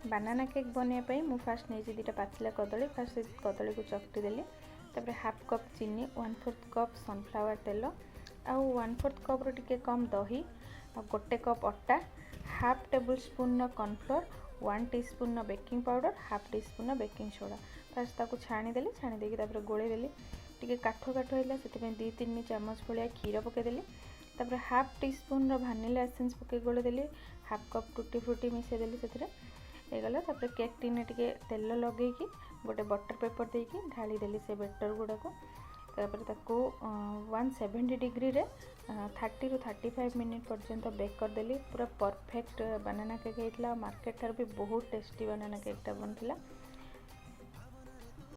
बानाना cake बनवाई मु fast नहीं दुटा पाचिला कदली फास्ट कदली को चकटी देली तापर हाफ कप चीनी 1/4 कप सनफ्लावर तेल आ 1/4 कप रो टिके कम दही आ गोटे cup atta half tablespoon cornflour 1 teaspoon baking powder half teaspoon baking soda फास्ट ताको छाणी देली छाणी देकी तापर गोळे देली टिके काठो काठो हैला सेति 2-3 चम्मच भलिया क्षीर पके देली तापर हाफ टीस्पून रो भानिला एसेंस पके गोळे देली हाफ कप टूटी फ्रूटी मिसे देली सेतिरे गला तापर केक टिने टिके तेल लगेकी गोटे बटर पेपर देकी ढाली देली से बेटर गुडा को तापर ताको 170 डिग्री रे 30 रु 35 मिनिट पर्यंत बेक कर देली पूरा परफेक्ट बनाना केक हेतला मार्केट थार भी बहुत टेस्टी बनाना केक टा बनथिला